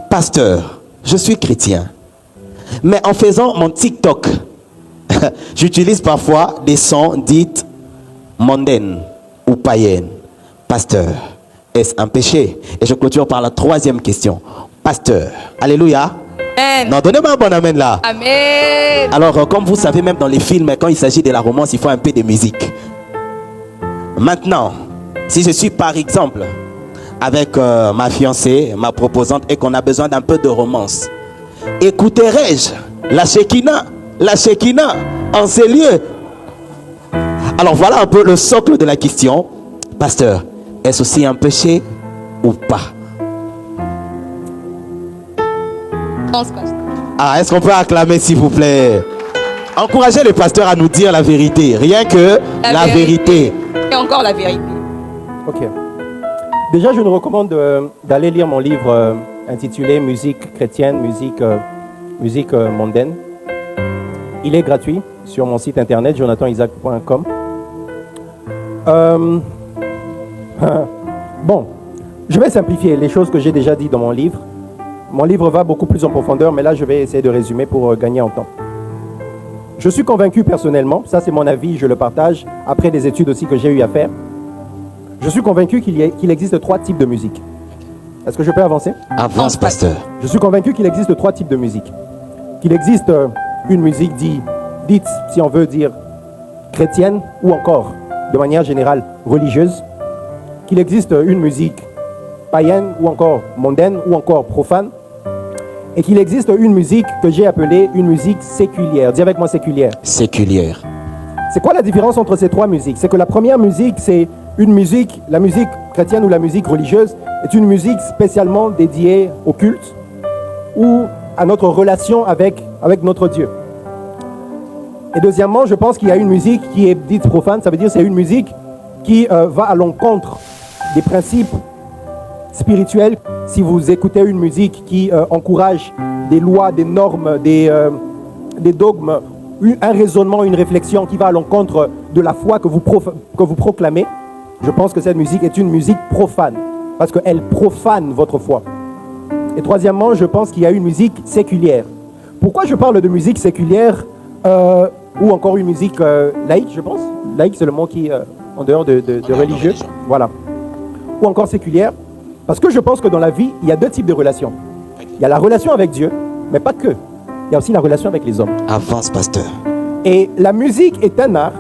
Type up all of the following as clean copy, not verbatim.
Pasteur, je suis chrétien, mais en faisant mon TikTok, j'utilise parfois des sons dits mondaines ou païennes. Pasteur, est-ce un péché? Et je clôture par la troisième question. Pasteur, alléluia. Amen. Non, donnez-moi un bon amen là. Amen. Alors, comme vous savez, même dans les films, quand il s'agit de la romance, il faut un peu de musique. Maintenant, si je suis par exemple avec ma fiancée, ma proposante, et qu'on a besoin d'un peu de romance, écouterai-je la Shekinah en ces lieux? Alors voilà un peu le socle de la question. Pasteur, est-ce aussi un péché ou pas? Ah, est-ce qu'on peut acclamer s'il vous plaît? Encouragez le pasteur à nous dire la vérité, rien que la vérité. Et encore la vérité. Ok. Déjà, je nous recommande d'aller lire mon livre intitulé Musique chrétienne, musique mondaine. Il est gratuit sur mon site internet jonathanisaac.com. Bon, je vais simplifier les choses que j'ai déjà dit dans mon livre. Mon livre va beaucoup plus en profondeur, mais là, je vais essayer de résumer pour gagner en temps. Je suis convaincu personnellement, ça c'est mon avis, je le partage, après des études aussi que j'ai eu à faire. Je suis convaincu qu'il existe 3 types de musique. Est-ce que je peux avancer? Avance, pasteur. Je suis convaincu qu'il existe 3 types de musique. Qu'il existe une musique dite, si on veut dire, chrétienne, ou encore, de manière générale, religieuse. Qu'il existe une musique païenne, ou encore mondaine, ou encore profane. Et qu'il existe une musique que j'ai appelée une musique séculière. Dis avec moi séculière. Séculière. C'est quoi la différence entre ces 3 musiques? C'est que la première musique, c'est une musique, la musique chrétienne ou la musique religieuse, est une musique spécialement dédiée au culte ou à notre relation avec notre Dieu. Et deuxièmement, je pense qu'il y a une musique qui est dite profane, ça veut dire c'est une musique qui va à l'encontre des principes spirituels. Si vous écoutez une musique qui encourage des lois, des normes, des dogmes, un raisonnement, une réflexion qui va à l'encontre de la foi que vous proclamez, je pense que cette musique est une musique profane, parce qu'elle profane votre foi. Et troisièmement, je pense qu'il y a une musique séculière. Pourquoi je parle de musique séculière ou encore une musique laïque, je pense? Laïque, c'est le mot qui en dehors de religieux. Voilà. Ou encore séculière. Parce que je pense que dans la vie, il y a 2 types de relations. Il y a la relation avec Dieu, mais pas que. Il y a aussi la relation avec les hommes. Avance, pasteur. Et la musique est un art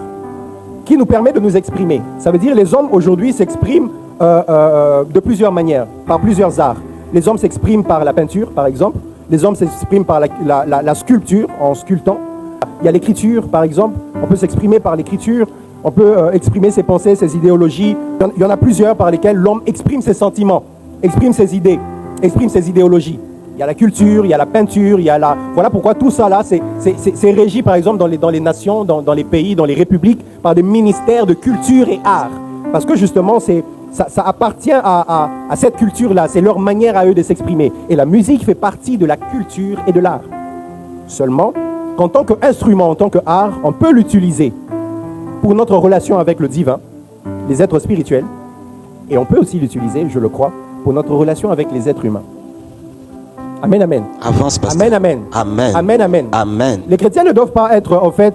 qui nous permet de nous exprimer. Ça veut dire que les hommes aujourd'hui s'expriment de plusieurs manières, par plusieurs arts. Les hommes s'expriment par la peinture, par exemple. Les hommes s'expriment par la sculpture, en sculptant. Il y a l'écriture, par exemple. On peut s'exprimer par l'écriture. On peut exprimer ses pensées, ses idéologies. Il y en a plusieurs par lesquelles l'homme exprime ses sentiments, exprime ses idées, exprime ses idéologies. Il y a la culture, il y a la peinture, il y a la... Voilà pourquoi tout ça là, c'est régi par exemple dans les nations, dans les pays, dans les républiques, par des ministères de culture et art. Parce que justement, ça appartient à cette culture-là, c'est leur manière à eux de s'exprimer. Et la musique fait partie de la culture et de l'art. Seulement, qu'en tant qu'instrument, en tant qu'art, on peut l'utiliser pour notre relation avec le divin, les êtres spirituels, et on peut aussi l'utiliser, je le crois, pour notre relation avec les êtres humains. Amen, amen. Avance, pasteur. Amen, amen. Amen. Amen, amen. Amen. Les chrétiens ne doivent pas être, en fait,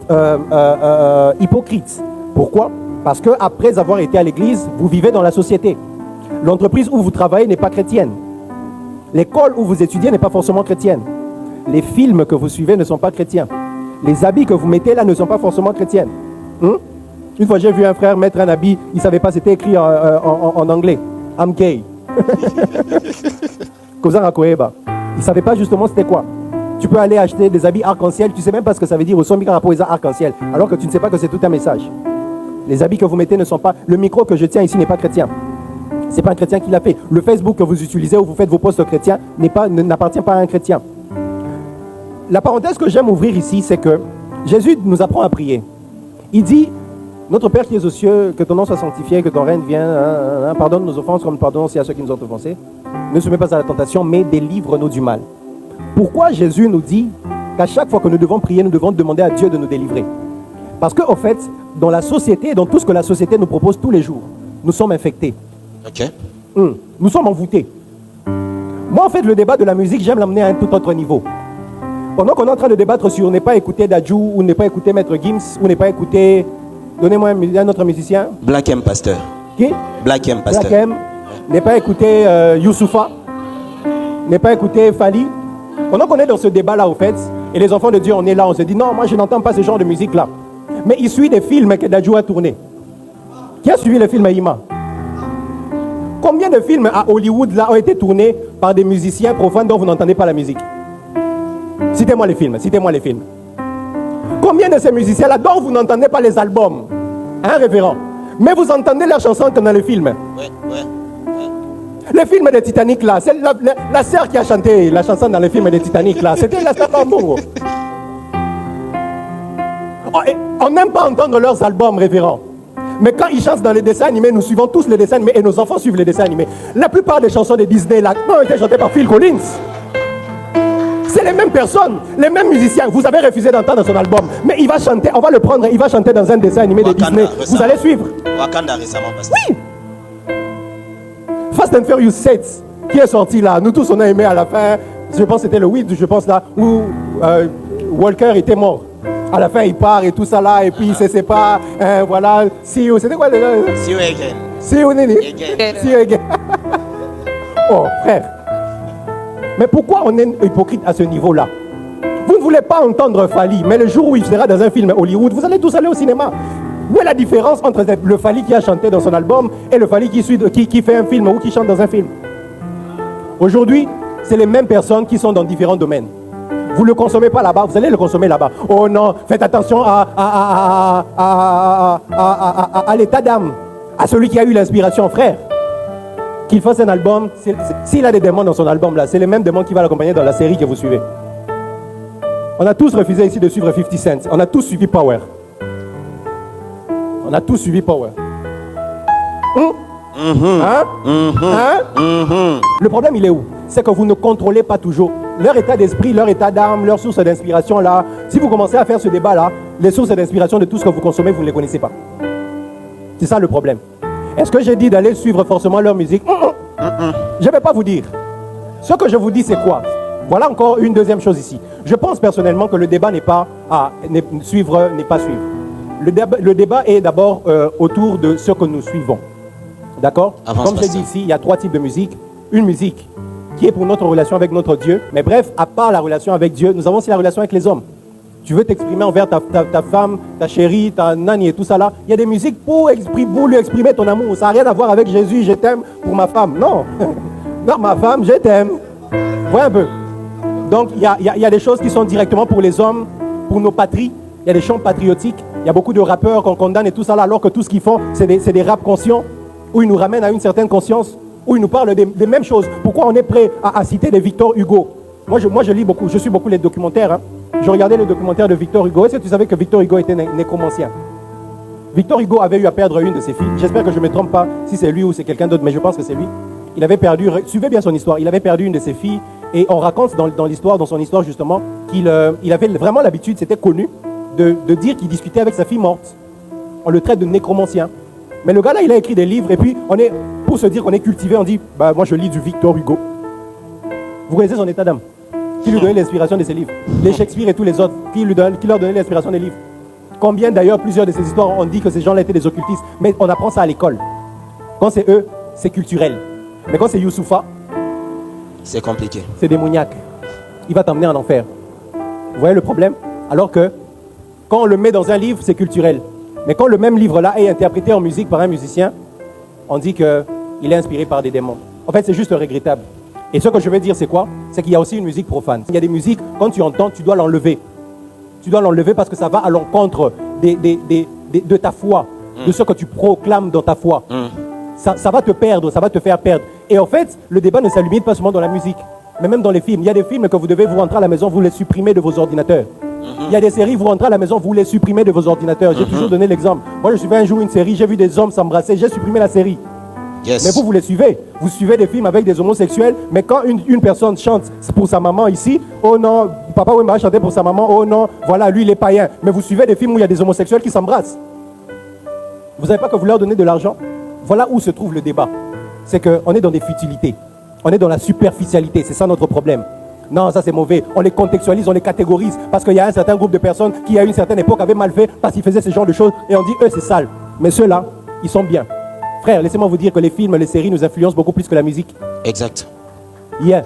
hypocrites. Pourquoi? Parce qu'après avoir été à l'église, vous vivez dans la société. L'entreprise où vous travaillez n'est pas chrétienne. L'école où vous étudiez n'est pas forcément chrétienne. Les films que vous suivez ne sont pas chrétiens. Les habits que vous mettez là ne sont pas forcément chrétiens. Une fois, j'ai vu un frère mettre un habit, il ne savait pas, c'était écrit en anglais. I'm gay. Il ne savait pas justement c'était quoi. Tu peux aller acheter des habits arc-en-ciel, tu ne sais même pas ce que ça veut dire au son arc-en-ciel, alors que tu ne sais pas que c'est tout un message. Les habits que vous mettez ne sont pas... Le micro que je tiens ici n'est pas chrétien. Ce n'est pas un chrétien qui l'a fait. Le Facebook que vous utilisez où vous faites vos posts chrétiens n'appartient pas à un chrétien. La parenthèse que j'aime ouvrir ici, c'est que Jésus nous apprend à prier. Il dit, notre Père qui es aux cieux, que ton nom soit sanctifié, que ton règne vienne, pardonne nos offenses comme nous pardonnons aussi à ceux qui nous ont offensés. Ne soumets pas à la tentation, mais délivre-nous du mal. Pourquoi Jésus nous dit qu'à chaque fois que nous devons prier, nous devons demander à Dieu de nous délivrer? Parce qu'en fait, dans la société, dans tout ce que la société nous propose tous les jours, nous sommes infectés. Ok. Nous sommes envoûtés. Moi, en fait, le débat de la musique, j'aime l'amener à un tout autre niveau. Pendant qu'on est en train de débattre sur ne pas écouter Dadju, ou ne pas écouter Maître Gims, ou ne pas écouter... Donnez-moi un autre musicien. Black M Pasteur. Qui? Black M Pasteur. Black M. Ne pas écouter Youssoufa. Ne pas écouter Fali. Pendant qu'on est dans ce débat-là, au fait, et les enfants de Dieu, on est là, on se dit, non, moi, je n'entends pas ce genre de musique-là. Mais il suit des films que Dadju a tournés. Qui a suivi le film Aïma? Combien de films à Hollywood là ont été tournés par des musiciens profanes dont vous n'entendez pas la musique? Citez-moi les films, citez-moi les films. Combien de ces musiciens-là dont vous n'entendez pas les albums? Hein, révérend? Mais vous entendez leurs chansons comme dans le film. Le film de Titanic là, c'est la sœur qui a chanté la chanson dans le film de Titanic là, c'était la sœur Bambongo. On n'aime pas entendre leurs albums, révérend. Mais quand ils chantent dans les dessins animés, nous suivons tous les dessins animés et nos enfants suivent les dessins animés. La plupart des chansons de Disney là ont été chantées par Phil Collins. C'est les mêmes personnes, les mêmes musiciens. Vous avez refusé d'entendre son album, mais il va chanter, on va le prendre, il va chanter dans un dessin animé de Disney. Vous allez suivre. Wakanda récemment, Pasteur. Oui. Fast and Furious 7, qui est sorti là, nous tous on a aimé à la fin, je pense que c'était le 8, je pense là, où Walker était mort. À la fin il part et tout ça là, et puis il se sépare, voilà, see you, c'était quoi déjà? See you again. See you, Nini. Again. See you again. Oh frère, mais pourquoi on est hypocrite à ce niveau-là? Vous ne voulez pas entendre Fali, mais le jour où il sera dans un film Hollywood, vous allez tous aller au cinéma. Où est la différence entre le Fali qui a chanté dans son album et le Fali qui fait un film ou qui chante dans un film? Aujourd'hui, c'est les mêmes personnes qui sont dans différents domaines. Vous ne le consommez pas là-bas, vous allez le consommer là-bas. Oh non, faites attention à l'état d'âme, à celui qui a eu l'inspiration, frère. Qu'il fasse un album, s'il a des démons dans son album là, c'est les mêmes démons qui vont l'accompagner dans la série que vous suivez. On a tous refusé ici de suivre 50 Cent, on a tous suivi Power. On a tous suivi Power. Le problème, il est où? C'est que vous ne contrôlez pas toujours leur état d'esprit, leur état d'âme, leur source d'inspiration là. Si vous commencez à faire ce débat là, les sources d'inspiration de tout ce que vous consommez, vous ne les connaissez pas. C'est ça le problème. Est-ce que j'ai dit d'aller suivre forcément leur musique? Je ne vais pas vous dire. Ce que je vous dis, c'est quoi? Voilà encore une deuxième chose ici. Je pense personnellement que le débat n'est pas suivre, n'est pas suivre. Le débat est d'abord autour de ce que nous suivons. D'accord? Comme je l'ai dit ici, il y a 3 types de musique. Une musique qui est pour notre relation avec notre Dieu. Mais bref, à part la relation avec Dieu, nous avons aussi la relation avec les hommes. Tu veux t'exprimer envers ta femme, ta chérie, ta nanny et tout ça là. Il y a des musiques pour lui exprimer ton amour. Ça n'a rien à voir avec Jésus, je t'aime pour ma femme. Non. Non, ma femme, je t'aime. Voyez un peu. Donc, il y a des choses qui sont directement pour les hommes, pour nos patries. Il y a des chants patriotiques. Il y a beaucoup de rappeurs qu'on condamne et tout ça là, alors que tout ce qu'ils font, c'est des raps conscients, où ils nous ramènent à une certaine conscience, où ils nous parlent des mêmes choses. Pourquoi on est prêt à citer des Victor Hugo? Moi, je lis beaucoup, je suis beaucoup les documentaires. Hein. Je regardais le documentaire de Victor Hugo. Est-ce que tu savais que Victor Hugo était nécromancien? Victor Hugo avait eu à perdre une de ses filles. J'espère que je ne me trompe pas si c'est lui ou c'est quelqu'un d'autre, mais je pense que c'est lui. Il avait perdu, suivez bien son histoire, il avait perdu une de ses filles. Et on raconte dans l'histoire, dans son histoire justement, qu'il avait vraiment l'habitude, c'était connu, de dire qu'il discutait avec sa fille morte. On le traite de nécromancien. Mais le gars là, il a écrit des livres et puis pour se dire qu'on est cultivé, on dit, bah moi je lis du Victor Hugo. Vous connaissez son état d'âme? Qui lui donnait l'inspiration de ses livres? Les Shakespeare et tous les autres, qui leur donnaient l'inspiration des livres? Combien d'ailleurs, plusieurs de ces histoires, on dit que ces gens-là étaient des occultistes, mais on apprend ça à l'école. Quand c'est eux, c'est culturel. Mais quand c'est Youssoufa, c'est compliqué. C'est démoniaque. Il va t'emmener en enfer. Vous voyez le problème? Alors que quand on le met dans un livre, c'est culturel. Mais quand le même livre-là est interprété en musique par un musicien, on dit qu'il est inspiré par des démons. En fait, c'est juste regrettable. Et ce que je veux dire, c'est quoi? C'est qu'il y a aussi une musique profane. Il y a des musiques, quand tu entends, tu dois l'enlever. Tu dois l'enlever parce que ça va à l'encontre de ta foi, de ce que tu proclames dans ta foi. Ça va te perdre, ça va te faire perdre. Et en fait, le débat ne s'allume pas seulement dans la musique, mais même dans les films. Il y a des films que vous devez vous rentrer à la maison, vous les supprimez de vos ordinateurs. Il y a des séries, vous rentrez à la maison, vous les supprimez de vos ordinateurs. J'ai toujours donné l'exemple. Moi, je suivais un jour une série, j'ai vu des hommes s'embrasser, j'ai supprimé la série. Yes. Mais vous les suivez. Vous suivez des films avec des homosexuels, mais quand une personne chante pour sa maman ici, oh non, Papa Wemba chantait pour sa maman, oh non, voilà, lui il est païen. Mais vous suivez des films où il y a des homosexuels qui s'embrassent. Vous savez pas que vous leur donnez de l'argent? Voilà où se trouve le débat. C'est qu'on est dans des futilités. On est dans la superficialité, c'est ça notre problème. Non, ça c'est mauvais. On les contextualise, on les catégorise. Parce qu'il y a un certain groupe de personnes qui, à une certaine époque, avaient mal fait parce qu'ils faisaient ce genre de choses. Et on dit, eux, c'est sale. Mais ceux-là, ils sont bien. Frère, laissez-moi vous dire que les films, les séries nous influencent beaucoup plus que la musique. Exact. Yeah.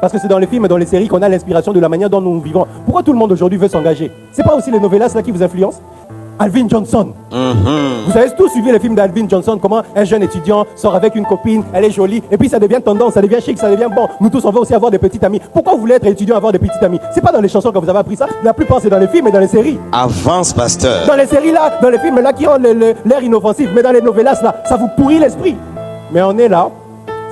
Parce que c'est dans les films et dans les séries qu'on a l'inspiration de la manière dont nous vivons. Pourquoi tout le monde aujourd'hui veut s'engager? C'est pas aussi les novellas là qui vous influencent? Alvin Johnson. Vous avez tous suivi les films d'Alvin Johnson, comment un jeune étudiant sort avec une copine, elle est jolie, et puis ça devient tendance, ça devient chic, ça devient bon. Nous tous, on veut aussi avoir des petites amies. Pourquoi vous voulez être étudiant, avoir des petites amies? C'est pas dans les chansons que vous avez appris ça. La plupart, c'est dans les films et dans les séries. Avance, pasteur. Dans les séries là, dans les films là qui ont l'air inoffensif, mais dans les novellas là, ça vous pourrit l'esprit. Mais on est là,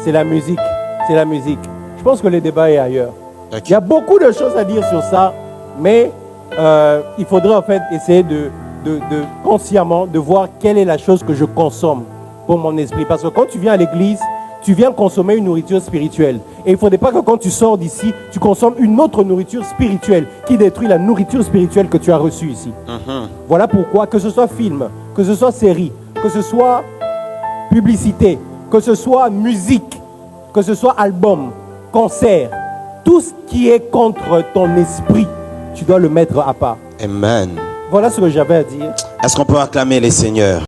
c'est la musique, c'est la musique. Je pense que le débat est ailleurs. Ok. Il y a beaucoup de choses à dire sur ça, mais il faudrait en fait essayer de consciemment de voir quelle est la chose que je consomme pour mon esprit. Parce que quand tu viens à l'église, tu viens consommer une nourriture spirituelle. Et il ne faudrait pas que quand tu sors d'ici, tu consommes une autre nourriture spirituelle qui détruit la nourriture spirituelle que tu as reçue ici. Voilà pourquoi, que ce soit film, que ce soit série, que ce soit publicité, que ce soit musique, que ce soit album, concert, tout ce qui est contre ton esprit, tu dois le mettre à part. Amen. Voilà ce que j'avais à dire. Est-ce qu'on peut acclamer les seigneurs?